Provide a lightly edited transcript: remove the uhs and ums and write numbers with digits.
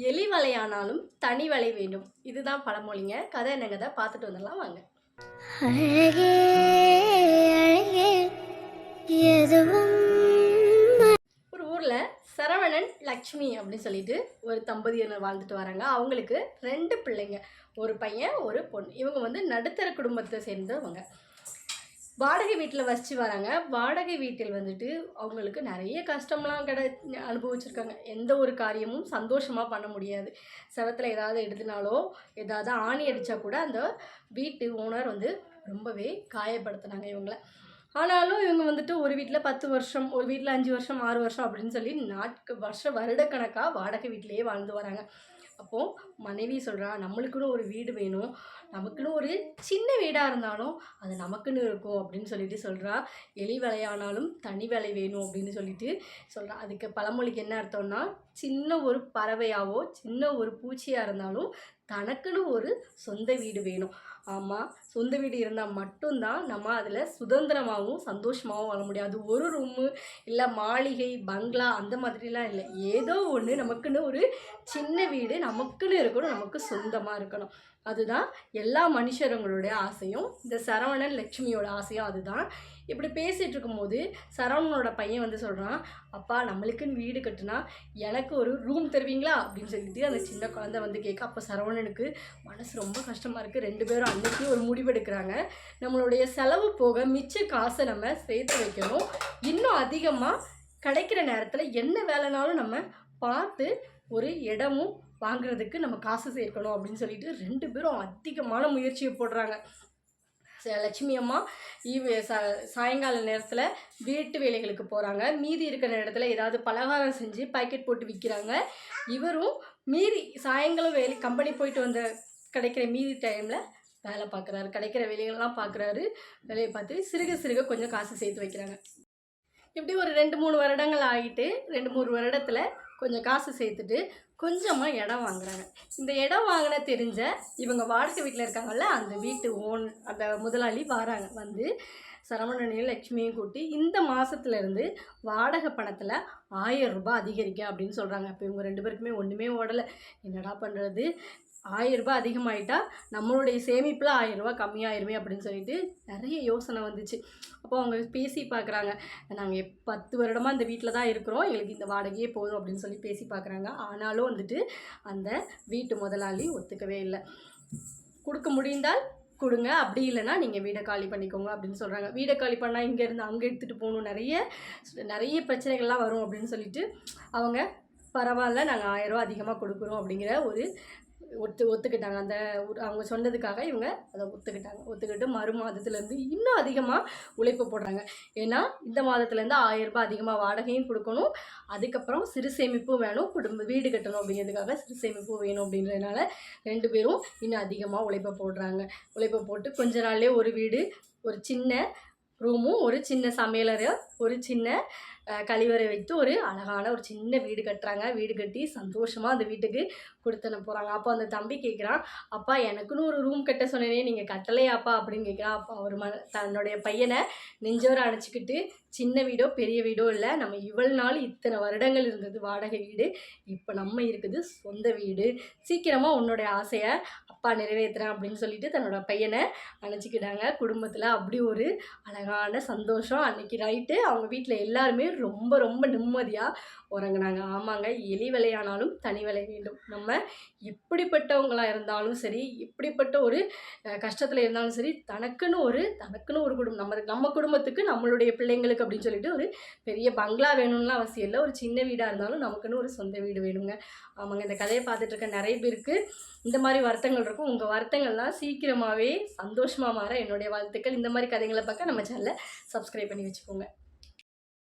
எலி வலையானாலும் தனி வலை வேண்டும். இதுதான் பழமொழிங்க. கதை என்ன கதை பார்த்துட்டு வந்துடலாம் வாங்க. அழகே அழகே எதுவும் ஒரு ஊரில் சரவணன் லக்ஷ்மி அப்படின்னு சொல்லிட்டு ஒரு தம்பதியினர் வாழ்ந்துட்டு வராங்க. அவங்களுக்கு 2 பிள்ளைங்க, ஒரு பையன் ஒரு பொண்ணு. இவங்க நடுத்தர குடும்பத்தை சேர்ந்தவங்க. வாடகை வீட்டில் வசித்து வராங்க. வாடகை வீட்டில் அவங்களுக்கு நிறைய கஷ்டம்லாம் அனுபவிச்சிருக்காங்க. எந்த ஒரு காரியமும் சந்தோஷமாக பண்ண முடியாது. செவத்தில் ஏதாவது எடுத்துனாலோ ஏதாவது ஆணி அடித்தா கூட அந்த வீட்டு ஓனர் ரொம்பவே காயப்படுத்தினாங்க இவங்கள. ஆனாலும் இவங்க ஒரு வீட்டில் 10 வருஷம், ஒரு வீட்டில் 5 வருஷம் 6 வருஷம் அப்படின்னு சொல்லி வருடக்கணக்காக வாடகை வீட்டிலேயே வாழ்ந்து வராங்க. அப்போது மனைவி சொல்கிறா, நம்மளுக்குன்னு ஒரு வீடு வேணும், நமக்குன்னு ஒரு சின்ன வீடாக இருந்தாலும் அது நமக்குன்னு இருக்கும் அப்படின்னு சொல்லிட்டு சொல்கிறா. எலி வேலையானாலும் தனி வேலை வேணும் அப்படின்னு சொல்லிட்டு சொல்கிறா. அதுக்கு பழமொழிக்கு என்ன அர்த்தம்னா, சின்ன ஒரு பறவையாவோ சின்ன ஒரு பூச்சியாக இருந்தாலும் தனக்குன்னு ஒரு சொந்த வீடு வேணும். ஆமாம், சொந்த வீடு இருந்தால் மட்டும்தான் நம்ம அதில் சுதந்திரமாகவும் சந்தோஷமாகவும் வாழ முடியும். அது ஒரு ரூமு இல்லை மாளிகை பங்களா அந்த மாதிரிலாம் இல்லை. ஏதோ ஒன்று நமக்குன்னு ஒரு சின்ன வீடு நமக்குன்னு இருக்கணும், நமக்கு சொந்தமாக இருக்கணும். அதுதான் எல்லா மனுஷருங்களுடைய ஆசையும். இந்த சரவணன் லக்ஷ்மியோட ஆசையும் அதுதான். இப்படி பேசிகிட்டு இருக்கும்போது சரவணனோட பையன் சொல்கிறான், அப்பா நம்மளுக்குன்னு வீடு கட்டுனா எனக்கு ஒரு ரூம் தருவீங்களா அப்படின்னு சொல்லிட்டு அந்த சின்ன குழந்தை கேட்க. அப்போ சரவணனுக்கு மனசு ரொம்ப கஷ்டமாக இருக்குது. 2 பேரும் அன்றைக்கி ஒரு முடிவெடுக்கிறாங்க. நம்மளுடைய செலவு போக மிச்ச காசை நம்ம சேர்த்து வைக்கணும். இன்னும் அதிகமாக கிடைக்கிற நேரத்தில் என்ன வேலைனாலும் நம்ம பார்த்து ஒரு இடமும் வாங்குறதுக்கு நம்ம காசு சேர்க்கணும் அப்படின்னு சொல்லிட்டு 2 பேரும் அதிகமான முயற்சியை போடுறாங்க. லட்சுமி அம்மா சாயங்கால நேரத்தில் வீட்டு வேலைகளுக்கு போகிறாங்க. மீதி இருக்கிற இடத்துல ஏதாவது பலகாரம் செஞ்சு பாக்கெட் போட்டு விற்கிறாங்க. இவரும் மீதி சாயங்காலம் கம்பெனி போயிட்டு வந்த கிடைக்கிற மீதி டைமில் வேலை பார்க்குறாரு. கிடைக்கிற வேலைகள்லாம் பார்க்குறாரு. வேலையை பார்த்து சிறுக கொஞ்சம் காசு சேர்த்து வைக்கிறாங்க. இப்படி ஒரு 2-3 வருடங்கள் ஆகிட்டு 2-3 வருடத்தில் கொஞ்சம் காசு சேர்த்துட்டு கொஞ்சமாக இடம் வாங்குறாங்க. இந்த இடம் வாங்கின தெரிஞ்ச இவங்க வாடகை வீட்டில் இருக்காங்கல்ல, அந்த வீட்டு அந்த முதலாளி வராங்க. சரவணனையும் லட்சுமியும் கூட்டி இந்த மாதத்துலேருந்து வாடகை பணத்தில் 1000 ரூபாய் அதிகரிக்க அப்படின்னு சொல்கிறாங்க. அப்போ இவங்க 2 பேருக்குமே ஒன்றுமே ஓடலை. என்னடா பண்ணுறது, 1000 ரூபாய் அதிகமாகிட்டா நம்மளுடைய சேமிப்பில் 1000 ரூபாய் கம்மியாயிருமே அப்படின்னு சொல்லிட்டு நிறைய யோசனை வந்துச்சு. அப்போ அவங்க பேசி பார்க்குறாங்க, நாங்கள் 10 வருடமாக இந்த வீட்டில் தான் இருக்கிறோம், எங்களுக்கு இந்த வாடகையே போதும் அப்படின்னு சொல்லி பேசி பார்க்குறாங்க. ஆனாலும் அந்த வீட்டு முதலாளி ஒத்துக்கவே இல்லை. கொடுக்க முடிந்தால் கொடுங்க, அப்படி இல்லைன்னா நீங்கள் வீடை காலி பண்ணிக்கோங்க அப்படின்னு சொல்கிறாங்க. வீடை காலி பண்ணால் இங்கேருந்து அங்கே எடுத்துகிட்டு போகணும், நிறைய பிரச்சனைகள்லாம் வரும் அப்படின்னு சொல்லிட்டு அவங்க பரவாயில்ல நாங்கள் 1000 ரூபா அதிகமாக கொடுக்குறோம் அப்படிங்கிற ஒரு ஒத்துக்கிட்டாங்க. அவங்க சொன்னதுக்காக இவங்க அதை ஒத்துக்கிட்டு மறு மாதத்துலேருந்து இன்னும் அதிகமாக உழைப்பு போடுறாங்க. ஏன்னா இந்த மாதத்துலேருந்து 1000 ரூபாய் அதிகமாக வாடகையும் கொடுக்கணும், அதுக்கப்புறம் சிறு சேமிப்பும் வேணும், வீடு கட்டணும் அப்படிங்கிறதுக்காக சிறு சேமிப்பும் வேணும் அப்படின்றதுனால 2 பேரும் இன்னும் அதிகமாக உழைப்பை போட்டு கொஞ்ச நாள்லேயே ஒரு வீடு, ஒரு சின்ன ரூமும், ஒரு சின்ன சமையலறை, ஒரு சின்ன கழிவறை வைத்து ஒரு அழகான ஒரு சின்ன வீடு கட்டுறாங்க. வீடு கட்டி சந்தோஷமாக அந்த வீட்டுக்கு கொடுத்தன போகிறாங்க. அப்போ அந்த தம்பி கேட்குறான், அப்பா எனக்குன்னு ஒரு ரூம் கட்ட சொன்னேனே நீங்கள் கட்டலையாப்பா அப்படின்னு கேட்குறான். அப்போ அவர் தன்னுடைய பையனை நெஞ்சோரை அணைச்சிக்கிட்டு, சின்ன வீடோ பெரிய வீடோ இல்லை, நம்ம இவ்வளவு நாள் இத்தனை வருடங்கள் இருந்தது வாடகை வீடு, இப்போ நம்ம இருக்குது சொந்த வீடு, சீக்கிரமாக உன்னுடைய ஆசையை அப்பா நிறைவேற்றுறேன் அப்படின்னு சொல்லிட்டு தன்னோட பையனை அணைச்சிக்கிட்டாங்க. குடும்பத்தில் அப்படி ஒரு அழகான சந்தோஷம். அன்றைக்கி நைட்டு அவங்க வீட்டில் எல்லாருமே ரொம்ப ரொம்ப நிம்மதியாக உறங்கினாங்க. ஆமாங்க, எலி வேலையானாலும் தனி வேலை வேண்டும். நம்ம எப்படிப்பட்டவங்களாக இருந்தாலும் சரி, எப்படிப்பட்ட ஒரு கஷ்டத்தில் இருந்தாலும் சரி, தனக்குன்னு ஒரு குடும்பம், நம்ம குடும்பத்துக்கு நம்மளுடைய பிள்ளைங்களுக்கு அப்படின்னு சொல்லிட்டு ஒரு பெரிய பங்களா வேணும்லாம் அவசியம் இல்லை. ஒரு சின்ன வீடாக இருந்தாலும் நமக்குன்னு ஒரு சொந்த வீடு வேணுங்க. ஆமாங்க, இந்த கதையை பார்த்துட்டு இருக்க நிறைய பேருக்கு இந்த மாதிரி வருத்தங்கள் இருக்கும். உங்கள் வருத்தங்கள்லாம் சீக்கிரமாகவே சந்தோஷமாக மாற என்னுடைய வாழ்த்துக்கள். இந்த மாதிரி கதைகளை பார்க்க நம்ம சேனலை சப்ஸ்கிரைப் பண்ணி வச்சுக்கோங்க.